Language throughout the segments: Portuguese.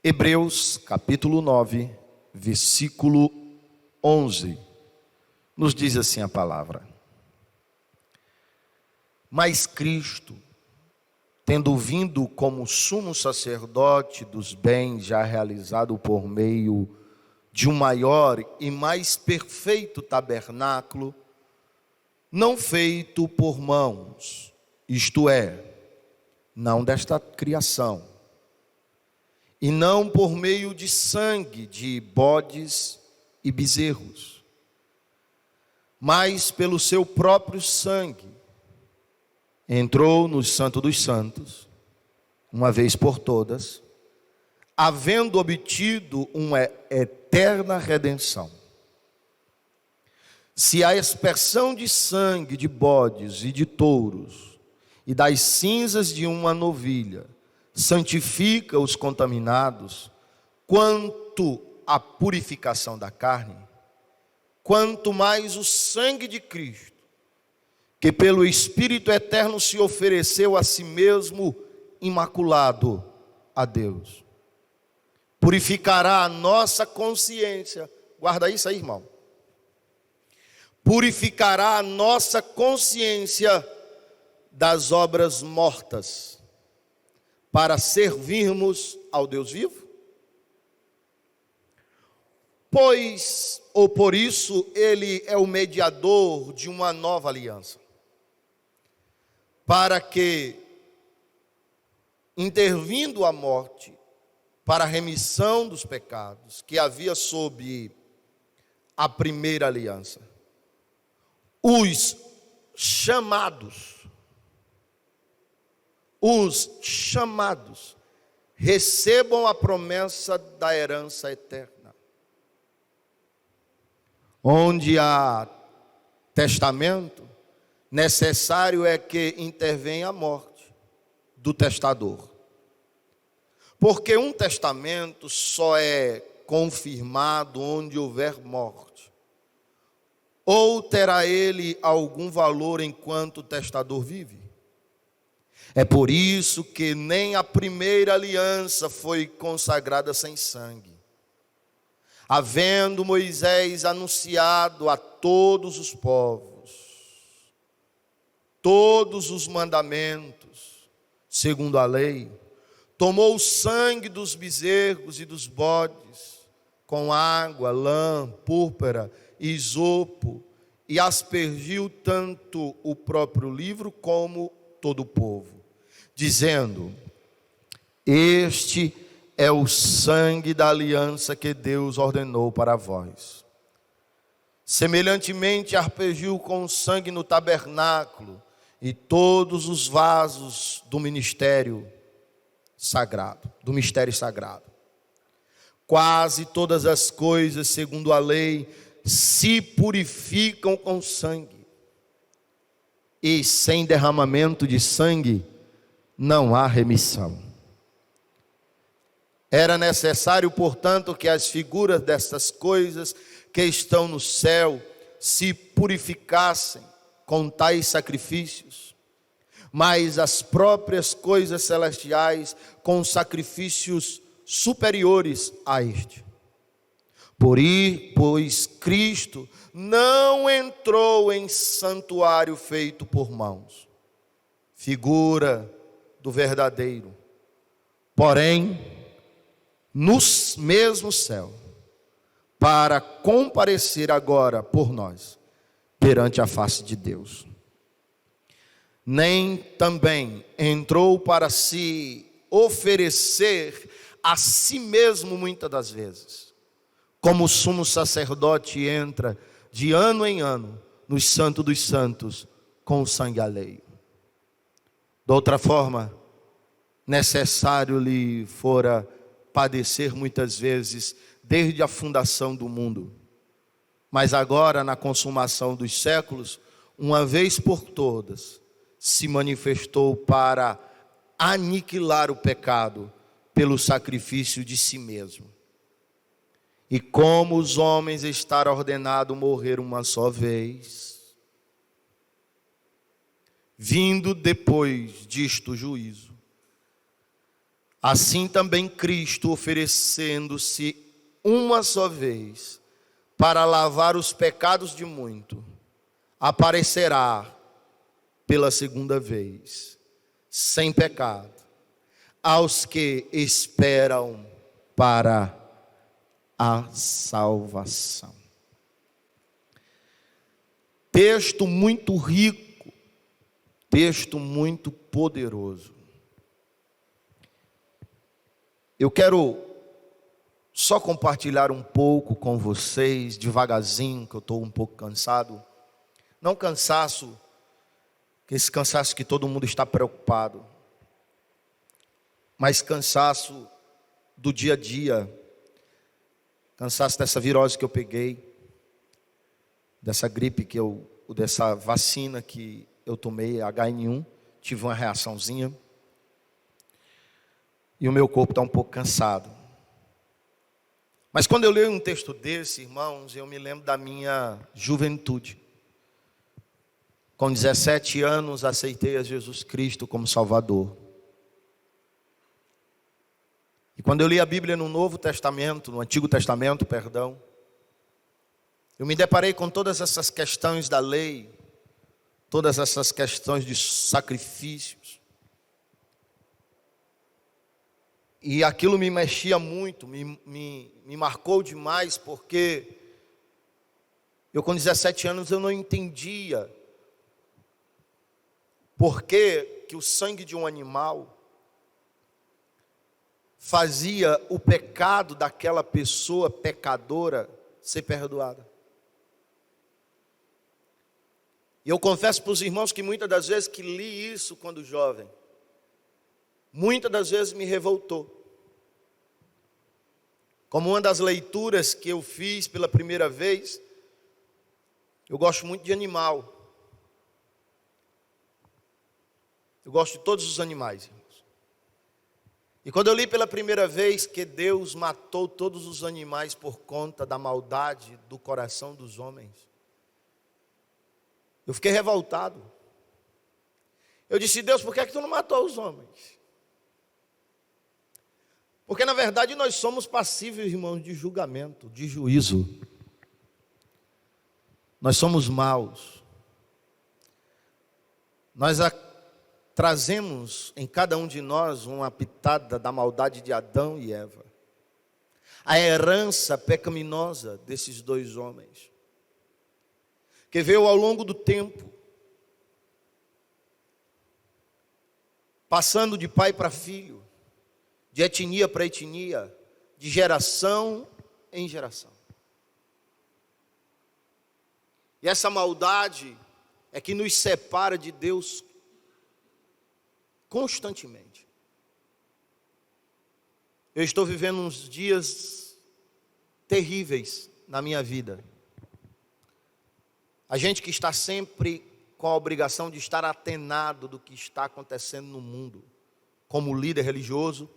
Hebreus capítulo 9, versículo 11, nos diz assim a palavra: Mas Cristo, tendo vindo como sumo sacerdote dos bens já realizado por meio de um maior e mais perfeito tabernáculo, não feito por mãos, isto é, não desta criação, e não por meio de sangue de bodes e bezerros, mas pelo seu próprio sangue, entrou no Santo dos Santos, uma vez por todas, havendo obtido uma eterna redenção. Se a aspersão de sangue de bodes e de touros e das cinzas de uma novilha santifica os contaminados, quanto à purificação da carne, quanto mais o sangue de Cristo, que pelo Espírito eterno se ofereceu a si mesmo imaculado a Deus, purificará a nossa consciência. Guarda isso aí, irmão. Purificará a nossa consciência das obras mortas, para servirmos ao Deus vivo? Pois, ou por isso, ele é o mediador de uma nova aliança, para que, intervindo a morte, para a remissão dos pecados que havia sob a primeira aliança, os chamados recebam a promessa da herança eterna. Onde há testamento, necessário é que intervenha a morte do testador. Porque um testamento só é confirmado onde houver morte. Ou terá ele algum valor enquanto o testador vive? É por isso que nem a primeira aliança foi consagrada sem sangue. Havendo Moisés anunciado a todos os povos, todos os mandamentos, segundo a lei, tomou o sangue dos bezerros e dos bodes, com água, lã, púrpura e isopo, e aspergiu tanto o próprio livro como todo o povo, dizendo: Este é o sangue da aliança que Deus ordenou para vós. Semelhantemente, aspergiu com sangue no tabernáculo e todos os vasos do mistério sagrado. Quase todas as coisas, segundo a lei, se purificam com sangue, e sem derramamento de sangue não há remissão. Era necessário, portanto, que as figuras destas coisas que estão no céu se purificassem com tais sacrifícios, mas as próprias coisas celestiais com sacrifícios superiores a este. Pois Cristo não entrou em santuário feito por mãos, figura do verdadeiro, porém no mesmo céu, para comparecer agora por nós perante a face de Deus. Nem também entrou para se oferecer a si mesmo muitas das vezes, como o sumo sacerdote entra de ano em ano no Santo dos Santos com o sangue alheio. De outra forma, necessário lhe fora padecer muitas vezes desde a fundação do mundo, mas agora, na consumação dos séculos, uma vez por todas, se manifestou para aniquilar o pecado pelo sacrifício de si mesmo. E como os homens estar ordenado morrer uma só vez, vindo depois disto o juízo, assim também Cristo, oferecendo-se uma só vez para lavar os pecados de muito, aparecerá pela segunda vez, sem pecado, aos que esperam para a salvação. Texto muito rico, texto muito poderoso. Eu quero só compartilhar um pouco com vocês, devagarzinho, que eu estou um pouco cansado. Não cansaço, que esse cansaço que todo mundo está preocupado, mas cansaço do dia a dia, cansaço dessa virose que eu peguei, dessa gripe dessa vacina que eu tomei, HN1, tive uma reaçãozinha, e o meu corpo está um pouco cansado. Mas quando eu leio um texto desse, irmãos, eu me lembro da minha juventude. Com 17 anos, aceitei a Jesus Cristo como Salvador. E quando eu li a Bíblia no Novo Testamento, no Antigo Testamento, perdão, eu me deparei com todas essas questões da lei, todas essas questões de sacrifícios. E aquilo me mexia muito, me marcou demais, porque eu com 17 anos eu não entendia por que o sangue de um animal fazia o pecado daquela pessoa pecadora ser perdoada. E eu confesso para os irmãos que muitas das vezes que li isso quando jovem, muitas das vezes me revoltou. Como uma das leituras que eu fiz pela primeira vez, eu gosto muito de animal. Eu gosto de todos os animais, irmãos. E quando eu li pela primeira vez que Deus matou todos os animais por conta da maldade do coração dos homens, eu fiquei revoltado. Eu disse: Deus, por que tu não matou os homens? Porque na verdade nós somos passíveis, irmãos, de julgamento, de juízo. Nós somos maus. Nós trazemos em cada um de nós uma pitada da maldade de Adão e Eva. A herança pecaminosa desses dois homens, que veio ao longo do tempo, passando de pai para filho, de etnia para etnia, de geração em geração. E essa maldade é que nos separa de Deus constantemente. Eu estou vivendo uns dias terríveis na minha vida. A gente que está sempre com a obrigação de estar atenado do que está acontecendo no mundo, como líder religioso,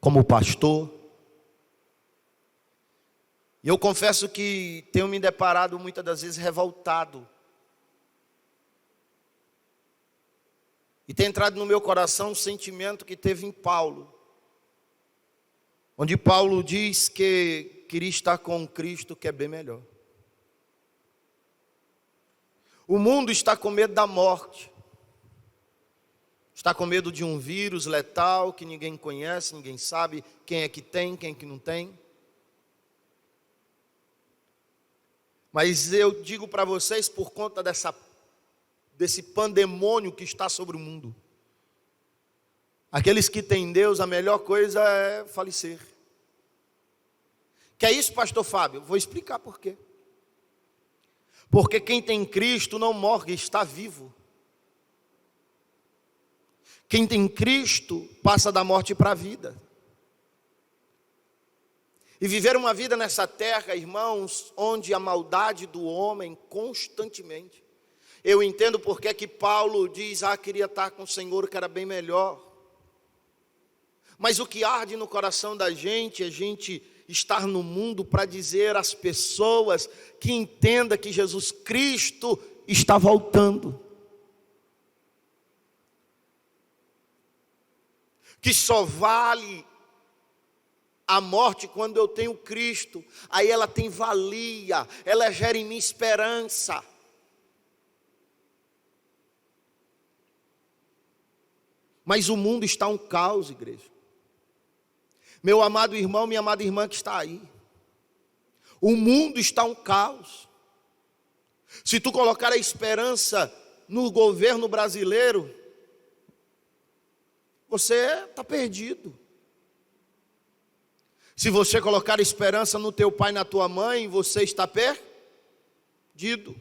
como pastor. E eu confesso que tenho me deparado muitas das vezes revoltado. E tem entrado no meu coração um sentimento que teve em Paulo, onde Paulo diz que queria estar com Cristo, que é bem melhor. O mundo está com medo da morte. Está com medo de um vírus letal que ninguém conhece, ninguém sabe quem é que tem, quem é que não tem. Mas eu digo para vocês, por conta desse pandemônio que está sobre o mundo, aqueles que têm Deus, a melhor coisa é falecer. Que é isso, pastor Fábio? Vou explicar por quê. Porque quem tem Cristo não morre, está vivo. Quem tem Cristo passa da morte para a vida. E viver uma vida nessa terra, irmãos, onde a maldade do homem constantemente. Eu entendo porque que Paulo diz: queria estar com o Senhor, que era bem melhor. Mas o que arde no coração da gente é a gente estar no mundo para dizer às pessoas que entenda que Jesus Cristo está voltando. que só vale a morte quando eu tenho Cristo. Aí ela tem valia, ela gera em mim esperança. Mas o mundo está um caos, igreja. Meu amado irmão, minha amada irmã que está aí. O mundo está um caos. Se tu colocar a esperança no governo brasileiro, você está perdido. Se você colocar a esperança no teu pai e na tua mãe, você está perdido.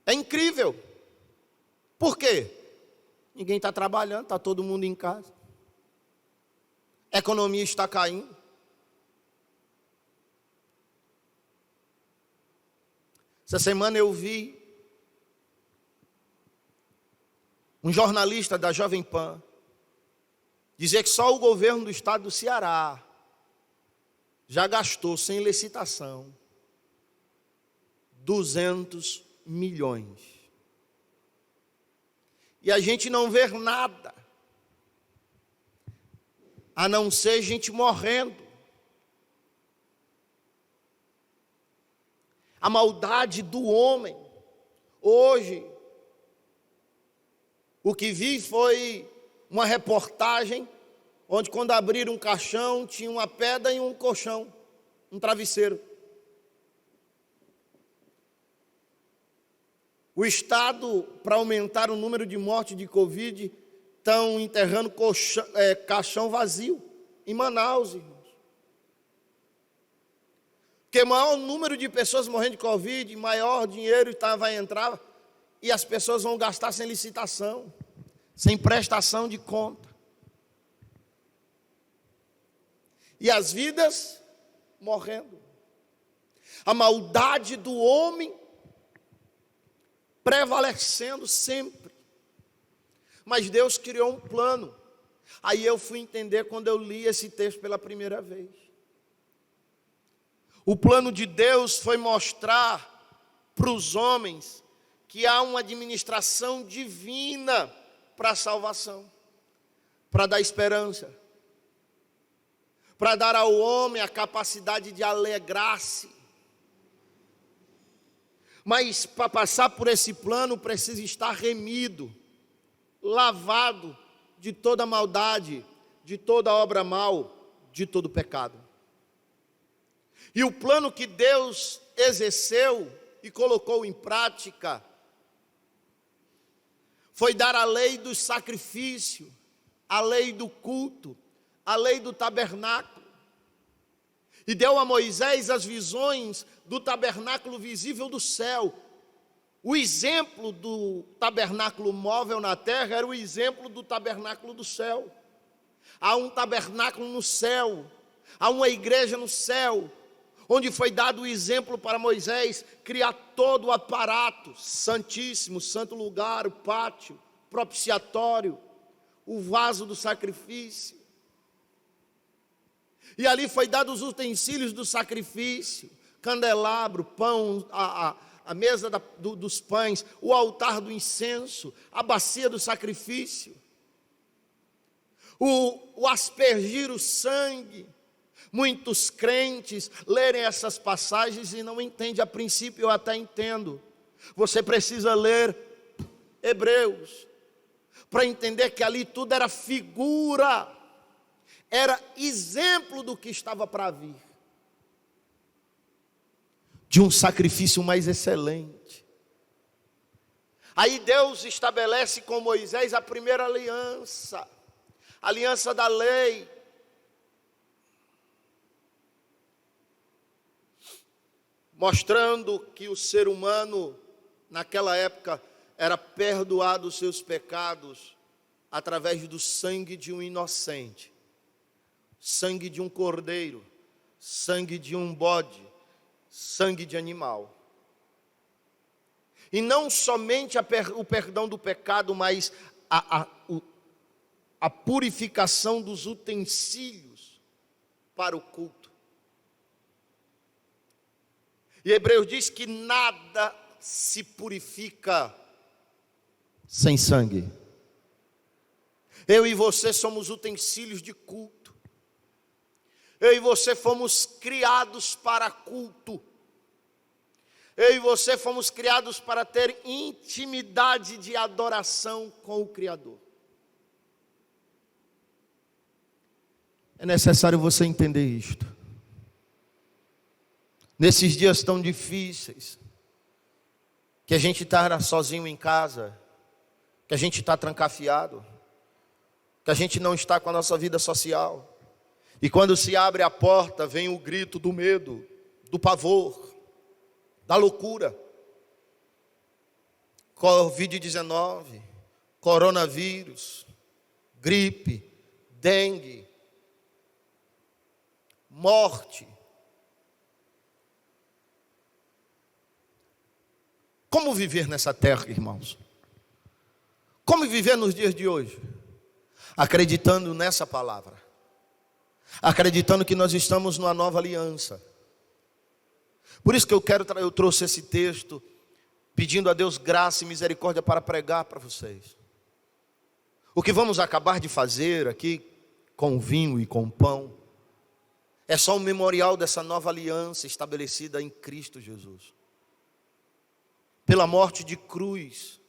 É incrível. Por quê? Ninguém está trabalhando, está todo mundo em casa. A economia está caindo. Essa semana eu vi um jornalista da Jovem Pan dizer que só o governo do estado do Ceará já gastou, sem licitação, 200 milhões. E a gente não vê nada, a não ser gente morrendo. A maldade do homem. Hoje, o que vi foi uma reportagem onde, quando abriram um caixão, tinha uma pedra e um colchão, um travesseiro. O Estado, para aumentar o número de mortes de Covid, estão enterrando caixão vazio em Manaus, irmãos. Porque maior número de pessoas morrendo de Covid, maior dinheiro vai entrar, e as pessoas vão gastar sem licitação, sem prestação de conta. E as vidas morrendo. A maldade do homem prevalecendo sempre. Mas Deus criou um plano. Aí eu fui entender quando eu li esse texto pela primeira vez. O plano de Deus foi mostrar para os homens que há uma administração divina para a salvação, para dar esperança, para dar ao homem a capacidade de alegrar-se. Mas para passar por esse plano precisa estar remido, lavado de toda maldade, de toda obra mal, de todo pecado. E o plano que Deus exerceu e colocou em prática foi dar a lei do sacrifício, a lei do culto, a lei do tabernáculo. E deu a Moisés as visões do tabernáculo visível do céu. O exemplo do tabernáculo móvel na terra era o exemplo do tabernáculo do céu. Há um tabernáculo no céu, há uma igreja no céu, onde foi dado o exemplo para Moisés criar todo o aparato santíssimo, santo lugar, o pátio, propiciatório, o vaso do sacrifício. E ali foi dado os utensílios do sacrifício, candelabro, pão, a mesa dos pães, o altar do incenso, a bacia do sacrifício, o aspergir o sangue. Muitos crentes lerem essas passagens e não entendem. A princípio eu até entendo. Você precisa ler Hebreus para entender que ali tudo era figura, era exemplo do que estava para vir, de um sacrifício mais excelente. Aí Deus estabelece com Moisés a primeira aliança, a aliança da lei. Mostrando que o ser humano, naquela época, era perdoado os seus pecados através do sangue de um inocente, sangue de um cordeiro, sangue de um bode, sangue de animal. E não somente o perdão do pecado, mas a purificação dos utensílios para o culto. E Hebreus diz que nada se purifica sem sangue. Eu e você somos utensílios de culto. Eu e você fomos criados para culto. Eu e você fomos criados para ter intimidade de adoração com o Criador. É necessário você entender isto. Nesses dias tão difíceis, que a gente está sozinho em casa, que a gente está trancafiado, que a gente não está com a nossa vida social. E quando se abre a porta, vem o grito do medo, do pavor, da loucura. Covid-19, coronavírus, gripe, dengue, morte. Como viver nessa terra, irmãos? Como viver nos dias de hoje? Acreditando nessa palavra. Acreditando que nós estamos numa nova aliança. Por isso que eu trouxe esse texto, pedindo a Deus graça e misericórdia para pregar para vocês. O que vamos acabar de fazer aqui, com vinho e com pão, é só um memorial dessa nova aliança estabelecida em Cristo Jesus. Pela morte de cruz,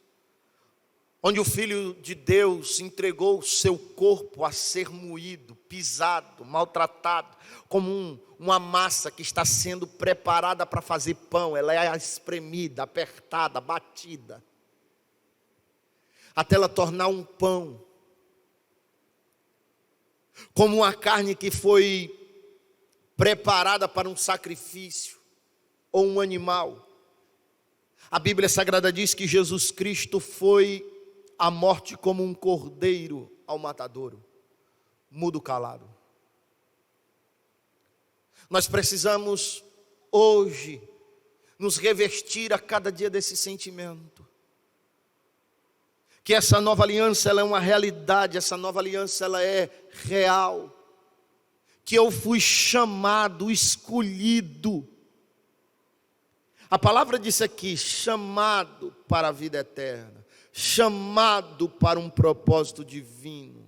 onde o Filho de Deus entregou o seu corpo a ser moído, pisado, maltratado, como uma massa que está sendo preparada para fazer pão. Ela é espremida, apertada, batida, até ela tornar um pão, como uma carne que foi preparada para um sacrifício, ou um animal. A Bíblia Sagrada diz que Jesus Cristo foi à morte como um cordeiro ao matadouro, mudo calado. Nós precisamos hoje nos revestir a cada dia desse sentimento, que essa nova aliança ela é uma realidade, essa nova aliança ela é real, que eu fui chamado, escolhido. A palavra diz aqui, chamado para a vida eterna, chamado para um propósito divino,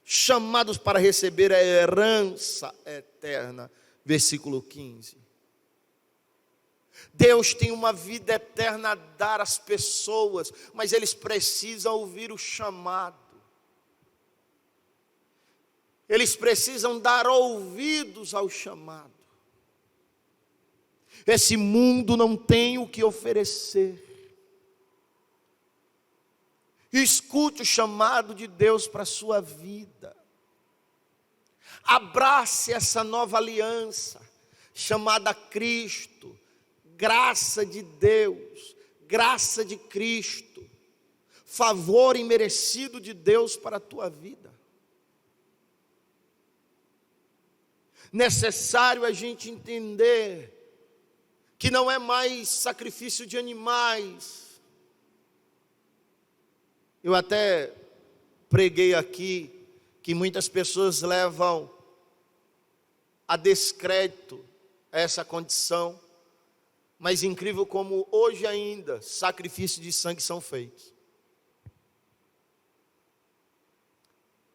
chamados para receber a herança eterna, versículo 15. Deus tem uma vida eterna a dar às pessoas, mas eles precisam ouvir o chamado. Eles precisam dar ouvidos ao chamado. Esse mundo não tem o que oferecer. Escute o chamado de Deus para a sua vida. Abrace essa nova aliança, chamada Cristo, graça de Deus, graça de Cristo, favor imerecido de Deus para a tua vida. Necessário a gente entender que não é mais sacrifício de animais. Eu até preguei aqui que muitas pessoas levam a descrédito essa condição, mas incrível como hoje ainda sacrifícios de sangue são feitos.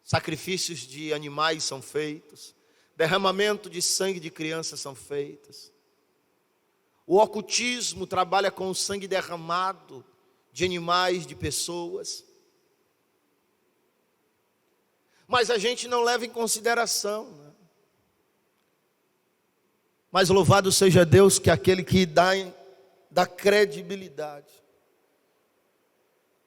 Sacrifícios de animais são feitos, derramamento de sangue de crianças são feitos. O ocultismo trabalha com o sangue derramado de animais, de pessoas. Mas a gente não leva em consideração, né? Mas louvado seja Deus, que é aquele que dá credibilidade.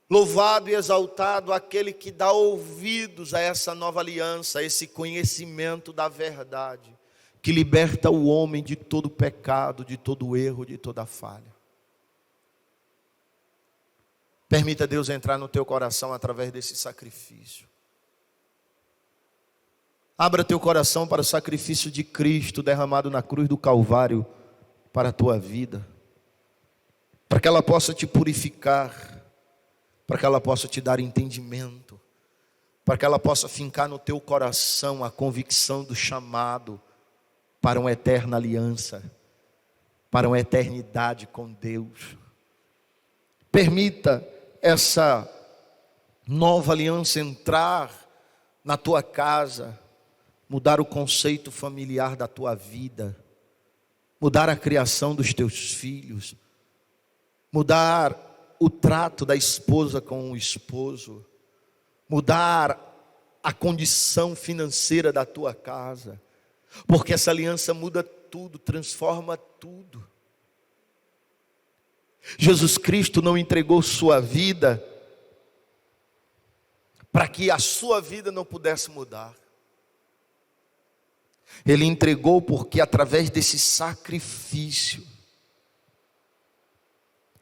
Louvado e exaltado aquele que dá ouvidos a essa nova aliança, a esse conhecimento da verdade, que liberta o homem de todo pecado, de todo erro, de toda falha. Permita Deus entrar no teu coração através desse sacrifício. Abra teu coração para o sacrifício de Cristo derramado na cruz do Calvário para a tua vida, para que ela possa te purificar, para que ela possa te dar entendimento, para que ela possa fincar no teu coração a convicção do chamado para uma eterna aliança, para uma eternidade com Deus. Permita essa nova aliança entrar na tua casa, mudar o conceito familiar da tua vida, mudar a criação dos teus filhos, mudar o trato da esposa com o esposo, mudar a condição financeira da tua casa, porque essa aliança muda tudo, transforma tudo. Jesus Cristo não entregou sua vida para que a sua vida não pudesse mudar. Ele entregou porque através desse sacrifício,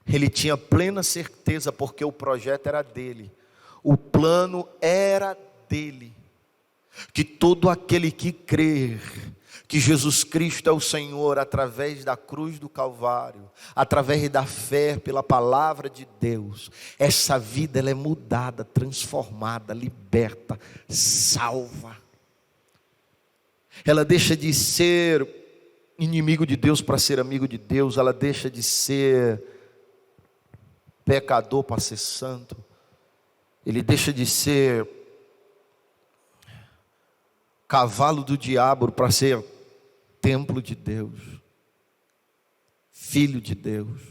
ele tinha plena certeza, porque o projeto era dele, o plano era dele, que todo aquele que crer que Jesus Cristo é o Senhor, através da cruz do Calvário, através da fé pela palavra de Deus, essa vida ela é mudada, transformada, liberta, salva. Ela deixa de ser inimigo de Deus para ser amigo de Deus, ela deixa de ser pecador para ser santo, ele deixa de ser cavalo do diabo para ser templo de Deus, filho de Deus.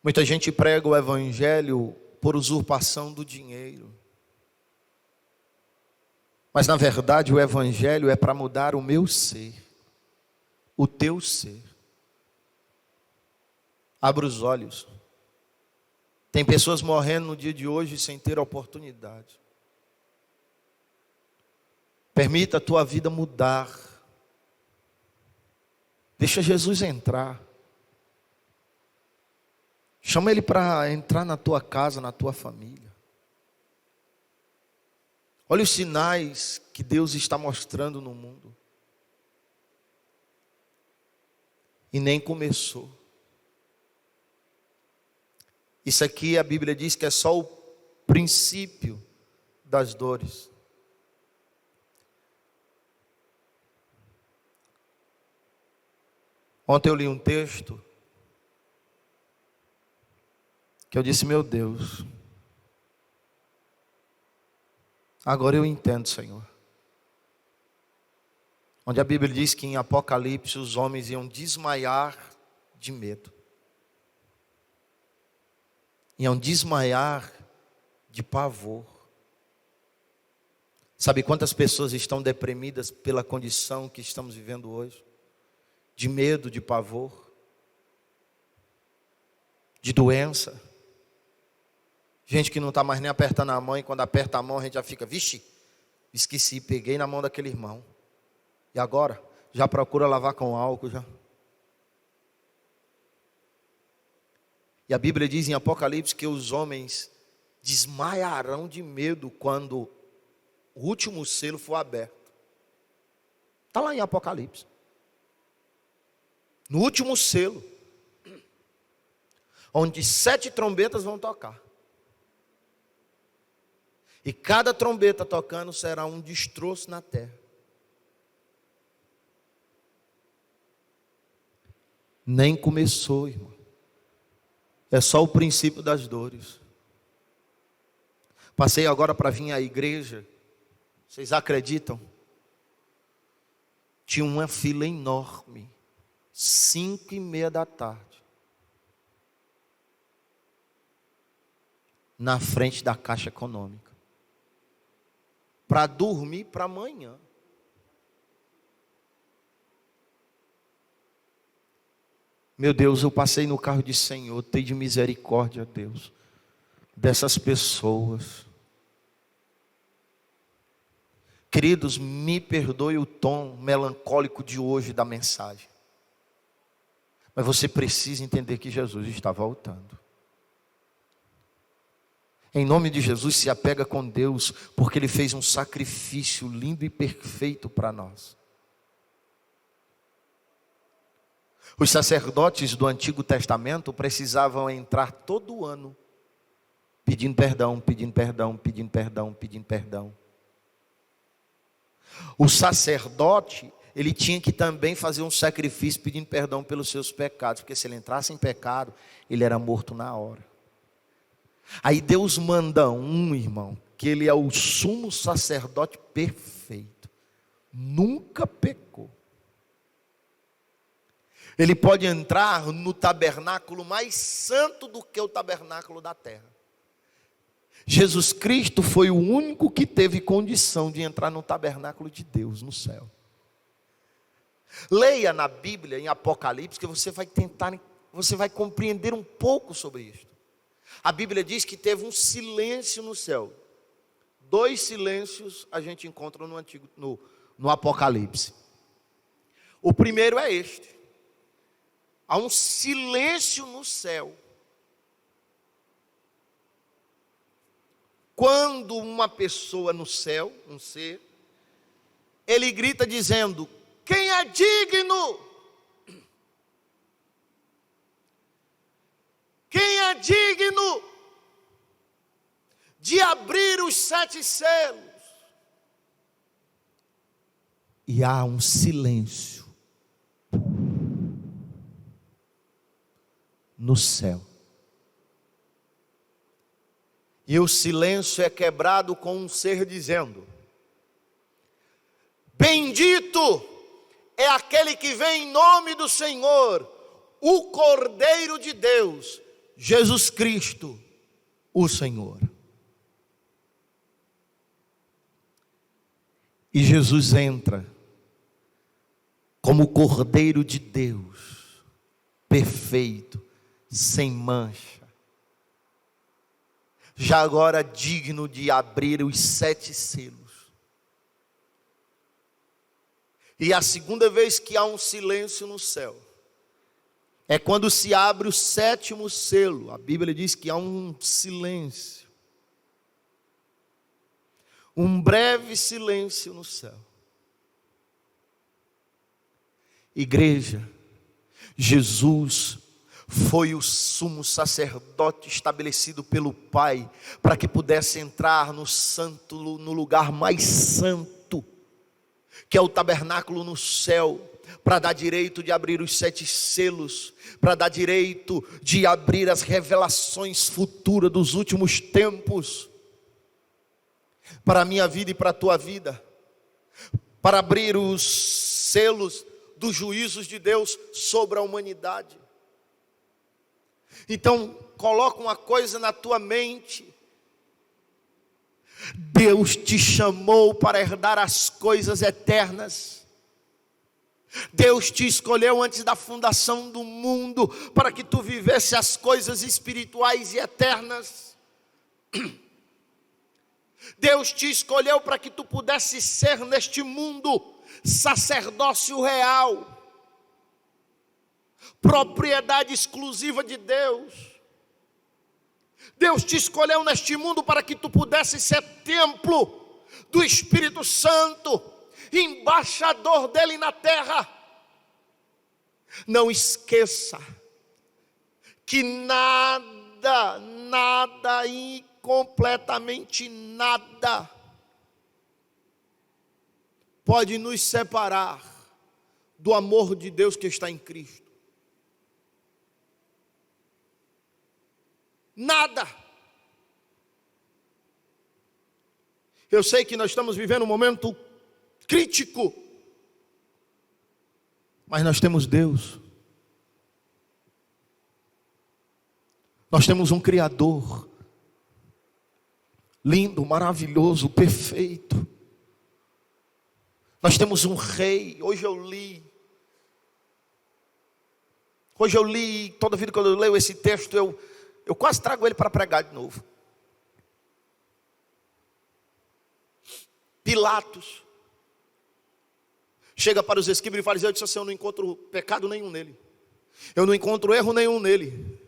Muita gente prega o evangelho por usurpação do dinheiro, mas na verdade o evangelho é para mudar o meu ser, o teu ser. Abra os olhos. Tem pessoas morrendo no dia de hoje sem ter oportunidade. Permita a tua vida mudar. Deixa Jesus entrar. Chama Ele para entrar na tua casa, na tua família. Olha os sinais que Deus está mostrando no mundo. E nem começou. Isso aqui a Bíblia diz que é só o princípio das dores. Ontem eu li um texto que eu disse, meu Deus, agora eu entendo, Senhor. Onde a Bíblia diz que em Apocalipse os homens iam desmaiar de medo. Iam desmaiar de pavor. Sabe quantas pessoas estão deprimidas pela condição que estamos vivendo hoje? De medo, de pavor, de doença. Gente que não está mais nem apertando a mão, e quando aperta a mão a gente já fica, vixe, esqueci, peguei na mão daquele irmão. E agora? Já procura lavar com álcool já. E a Bíblia diz em Apocalipse que os homens desmaiarão de medo quando o último selo for aberto. Está lá em Apocalipse. No último selo, onde 7 trombetas vão tocar. E cada trombeta tocando será um destroço na terra. Nem começou, irmão. É só o princípio das dores. Passei agora para vir à igreja. Vocês acreditam? Tinha uma fila enorme. 5:30 da tarde. Na frente da Caixa Econômica. Para dormir para amanhã. Meu Deus, eu passei no carro de Senhor, tem de misericórdia, Deus, dessas pessoas. Queridos, me perdoe o tom melancólico de hoje da mensagem. Mas você precisa entender que Jesus está voltando. Em nome de Jesus, se apega com Deus, porque Ele fez um sacrifício lindo e perfeito para nós. Os sacerdotes do Antigo Testamento precisavam entrar todo ano, pedindo perdão, pedindo perdão, pedindo perdão, pedindo perdão. O sacerdote ele tinha que também fazer um sacrifício pedindo perdão pelos seus pecados, porque se ele entrasse em pecado, ele era morto na hora. Aí Deus manda um, irmão, que ele é o sumo sacerdote perfeito, nunca pecou. Ele pode entrar no tabernáculo mais santo do que o tabernáculo da terra. Jesus Cristo foi o único que teve condição de entrar no tabernáculo de Deus, no céu. Leia na Bíblia, em Apocalipse, que você vai compreender um pouco sobre isso. A Bíblia diz que teve um silêncio no céu. 2 silêncios a gente encontra no Apocalipse. O primeiro é este. Há um silêncio no céu. Quando uma pessoa no céu, um ser, ele grita dizendo: quem é digno? Quem é digno de abrir os 7 selos? E há um silêncio no céu. E o silêncio é quebrado com um ser dizendo: bendito é aquele que vem em nome do Senhor, o Cordeiro de Deus, Jesus Cristo, o Senhor. E Jesus entra como Cordeiro de Deus, perfeito, sem mancha, já agora digno de abrir os 7 selos. E a segunda vez que há um silêncio no céu é quando se abre o 7º selo. A Bíblia diz que há um silêncio, um breve silêncio no céu. Igreja, Jesus foi o sumo sacerdote estabelecido pelo Pai para que pudesse entrar no lugar mais santo, que é o tabernáculo no céu, para dar direito de abrir os 7 selos, para dar direito de abrir as revelações futuras dos últimos tempos, para a minha vida e para a tua vida, para abrir os selos dos juízos de Deus sobre a humanidade. Então, coloca uma coisa na tua mente: Deus te chamou para herdar as coisas eternas. Deus te escolheu antes da fundação do mundo para que tu vivesse as coisas espirituais e eternas. Deus te escolheu para que tu pudesse ser neste mundo sacerdócio real, propriedade exclusiva de Deus. Deus te escolheu neste mundo para que tu pudesse ser templo do Espírito Santo, embaixador dele na terra. Não esqueça que nada e completamente nada pode nos separar do amor de Deus que está em Cristo. Nada. Eu sei que nós estamos vivendo um momento crítico, mas nós temos Deus. Nós temos um Criador lindo, maravilhoso, perfeito. Nós temos um Rei. Hoje eu li, toda vida que eu leio esse texto, eu quase trago ele para pregar de novo. Pilatos chega para os escribas e fariseus e diz assim: eu não encontro pecado nenhum nele, eu não encontro erro nenhum nele.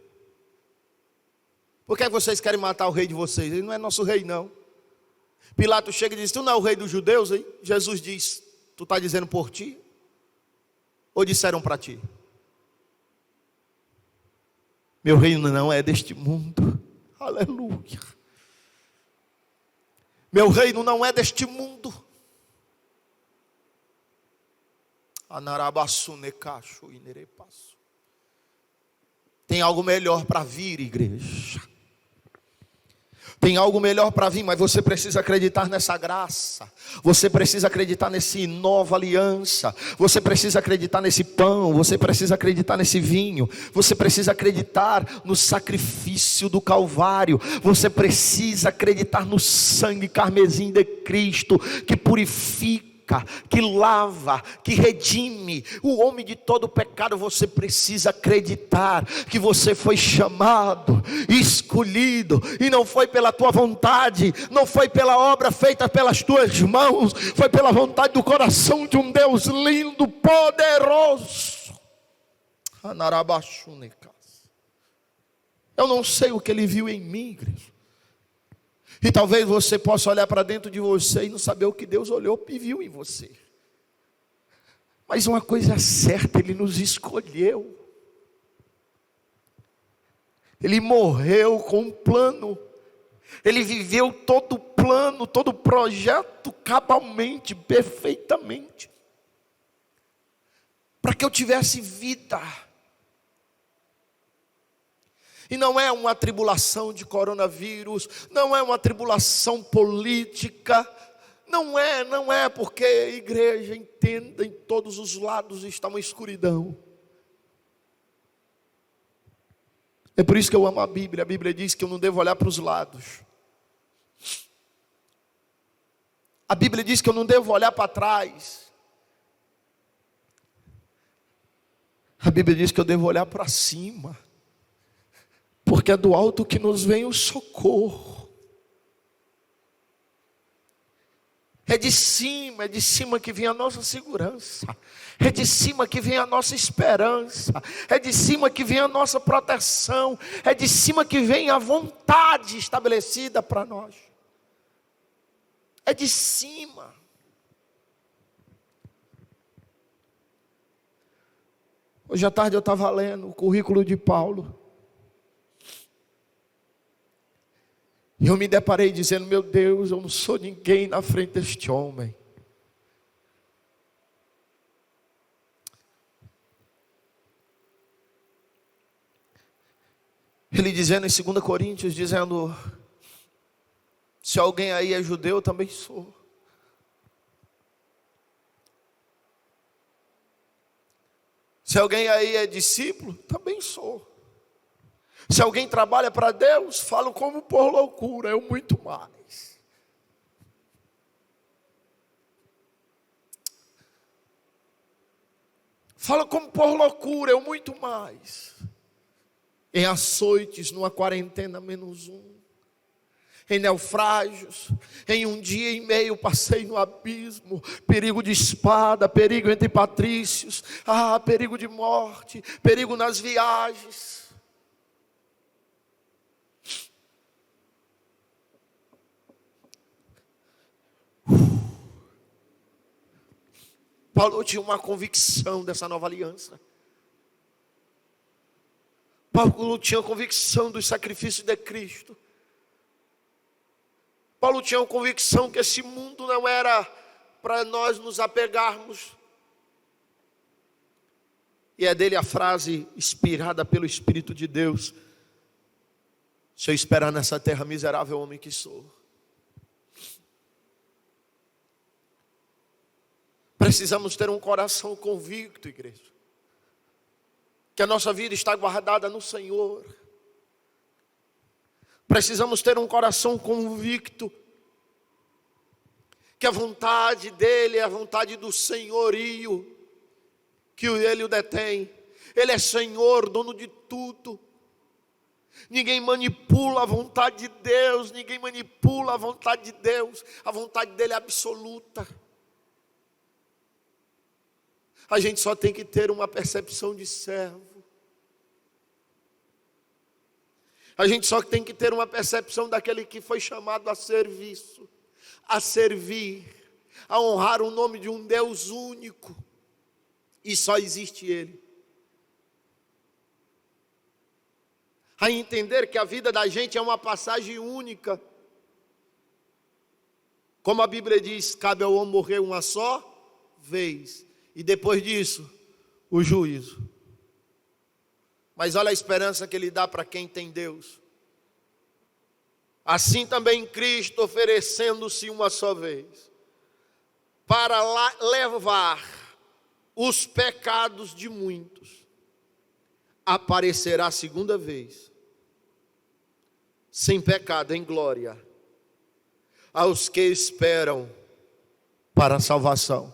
Por que vocês querem matar o rei de vocês? Ele não é nosso rei, não. Pilatos chega e diz: tu não é o rei dos judeus? Hein? Jesus diz: tu está dizendo por ti? Ou disseram para ti? Meu reino não é deste mundo. Aleluia. Meu reino não é deste mundo. Anarabaçunecacho inerepaço. Tem algo melhor para vir, igreja. Tem algo melhor para vir, mas você precisa acreditar nessa graça. Você precisa acreditar nessa nova aliança. Você precisa acreditar nesse pão. Você precisa acreditar nesse vinho. Você precisa acreditar no sacrifício do Calvário. Você precisa acreditar no sangue carmesim de Cristo, que purifica, que lava, que redime o homem de todo pecado. Você precisa acreditar que você foi chamado, escolhido, e não foi pela tua vontade, não foi pela obra feita pelas tuas mãos, foi pela vontade do coração de um Deus lindo, poderoso. Eu não sei o que ele viu em mim, igreja. E talvez você possa olhar para dentro de você e não saber o que Deus olhou e viu em você. Mas uma coisa é certa, Ele nos escolheu. Ele morreu com um plano. Ele viveu todo o plano, todo o projeto cabalmente, perfeitamente. Para que eu tivesse vida. E não é uma tribulação de coronavírus, não é uma tribulação política, não é porque a igreja entenda, em todos os lados está uma escuridão. É por isso que eu amo a Bíblia diz que eu não devo olhar para os lados. A Bíblia diz que eu não devo olhar para trás. A Bíblia diz que eu devo olhar para cima. Porque é do alto que nos vem o socorro. É de cima que vem a nossa segurança. É de cima que vem a nossa esperança. É de cima que vem a nossa proteção. É de cima que vem a vontade estabelecida para nós. É de cima. Hoje à tarde eu estava lendo o currículo de Paulo. E eu me deparei dizendo, meu Deus, eu não sou ninguém na frente deste homem. Ele dizendo em 2 Coríntios, dizendo, se alguém aí é judeu, eu também sou. Se alguém aí é discípulo, também sou. Se alguém trabalha para Deus, falo como por loucura, eu muito mais. Falo como por loucura, eu muito mais. Em açoites, numa quarentena -1. Em naufrágios, em 1 dia e meio passei no abismo, perigo de espada, perigo entre patrícios, perigo de morte, perigo nas viagens. Paulo tinha uma convicção dessa nova aliança. Paulo tinha convicção dos sacrifícios de Cristo. Paulo tinha convicção que esse mundo não era para nós nos apegarmos. E é dele a frase inspirada pelo Espírito de Deus: se eu esperar nessa terra, miserável homem que sou. Precisamos ter um coração convicto, igreja, que a nossa vida está guardada no Senhor. Precisamos ter um coração convicto que a vontade dele é a vontade do senhorio, que ele o detém. Ele é Senhor, dono de tudo. Ninguém manipula a vontade de Deus, ninguém manipula a vontade de Deus. A vontade dele é absoluta. A gente só tem que ter uma percepção de servo. A gente só tem que ter uma percepção daquele que foi chamado a serviço, a servir, a honrar o nome de um Deus único. E só existe Ele. A entender que a vida da gente é uma passagem única. Como a Bíblia diz, cabe ao homem morrer uma só vez. E depois disso, o juízo. Mas olha a esperança que ele dá para quem tem Deus. Assim também Cristo, oferecendo-se uma só vez, para levar os pecados de muitos, aparecerá a segunda vez, sem pecado, em glória, aos que esperam para a salvação.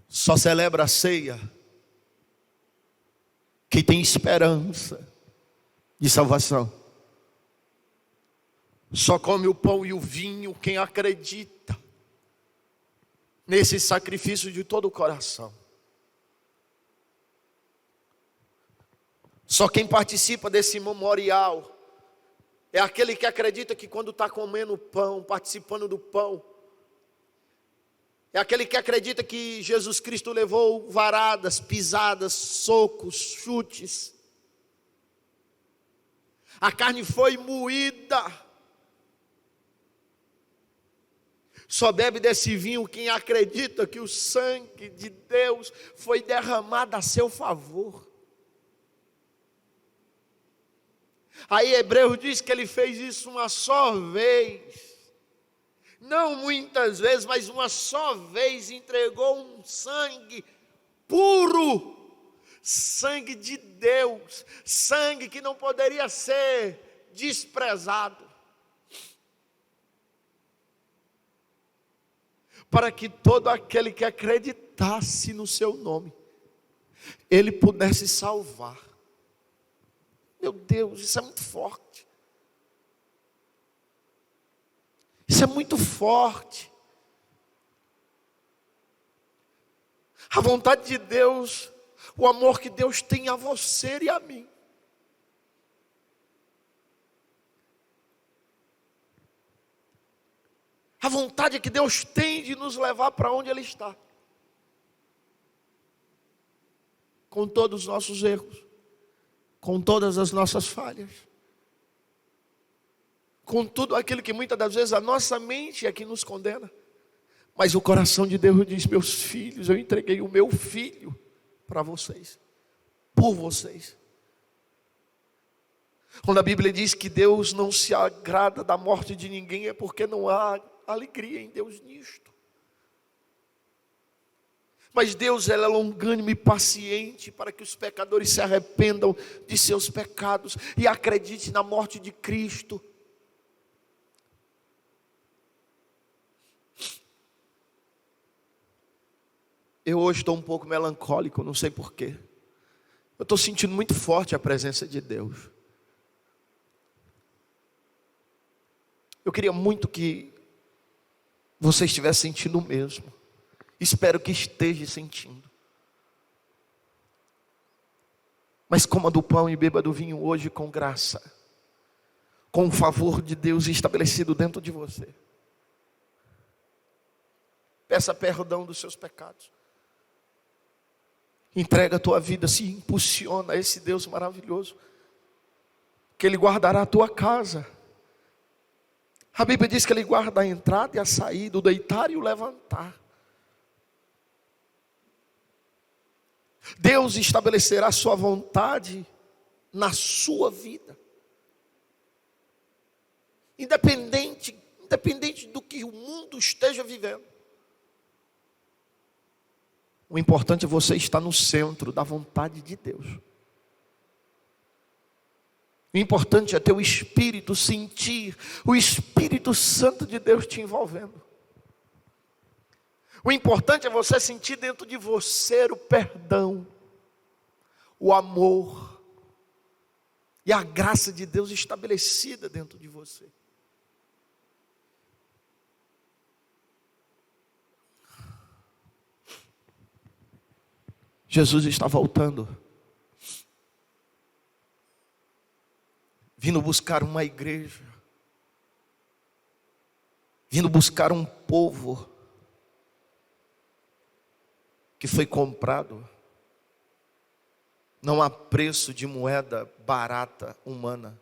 Só celebra a ceia quem tem esperança de salvação. Só come o pão e o vinho quem acredita nesse sacrifício de todo o coração. Só quem participa desse memorial é aquele que acredita que quando está comendo o pão, participando do pão, é aquele que acredita que Jesus Cristo levou varadas, pisadas, socos, chutes. A carne foi moída. Só bebe desse vinho quem acredita que o sangue de Deus foi derramado a seu favor. Aí Hebreus diz que ele fez isso uma só vez. Não muitas vezes, mas uma só vez entregou um sangue puro. Sangue de Deus. Sangue que não poderia ser desprezado. Para que todo aquele que acreditasse no seu nome, ele pudesse salvar. Meu Deus, isso é muito forte. Isso é muito forte. A vontade de Deus, o amor que Deus tem a você e a mim. A vontade que Deus tem de nos levar para onde Ele está. Com todos os nossos erros. Com todas as nossas falhas. Com tudo aquilo que muitas das vezes a nossa mente é que nos condena. Mas o coração de Deus diz: meus filhos, eu entreguei o meu filho para vocês. Por vocês. Quando a Bíblia diz que Deus não se agrada da morte de ninguém, é porque não há alegria em Deus nisto. Mas Deus é longânimo e paciente para que os pecadores se arrependam de seus pecados e acreditem na morte de Cristo. Eu hoje estou um pouco melancólico, não sei porquê. Eu estou sentindo muito forte a presença de Deus. Eu queria muito que você estivesse sentindo o mesmo. Espero que esteja sentindo. Mas coma do pão e beba do vinho hoje com graça. Com o favor de Deus estabelecido dentro de você. Peça perdão dos seus pecados. Entrega a tua vida, se impulsiona a esse Deus maravilhoso, que Ele guardará a tua casa. A Bíblia diz que Ele guarda a entrada e a saída, o deitar e o levantar. Deus estabelecerá a sua vontade na sua vida. Independente do que o mundo esteja vivendo. O importante é você estar no centro da vontade de Deus. O importante é ter o Espírito, sentir o Espírito Santo de Deus te envolvendo. O importante é você sentir dentro de você o perdão, o amor e a graça de Deus estabelecida dentro de você. Jesus está voltando, vindo buscar uma igreja, vindo buscar um povo que foi comprado, não há preço de moeda barata humana.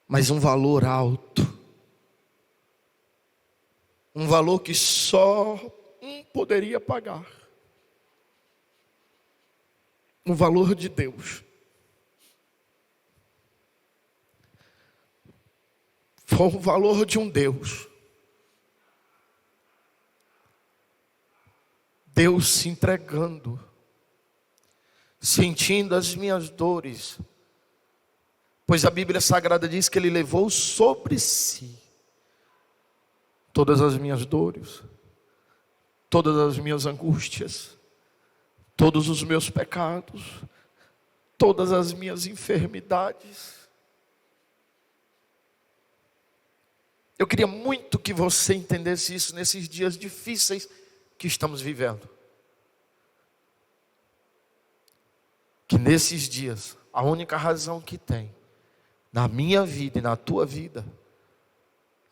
mas um valor alto. Um valor que só um poderia pagar. Um valor de Deus. Foi o valor de um Deus. Deus se entregando, sentindo as minhas dores, pois a Bíblia Sagrada diz que Ele levou sobre si todas as minhas dores, todas as minhas angústias, todos os meus pecados, todas as minhas enfermidades. Eu queria muito que você entendesse isso nesses dias difíceis que estamos vivendo. Que nesses dias, a única razão que tem, na minha vida e na tua vida,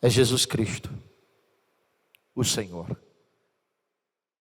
é Jesus Cristo, o Senhor.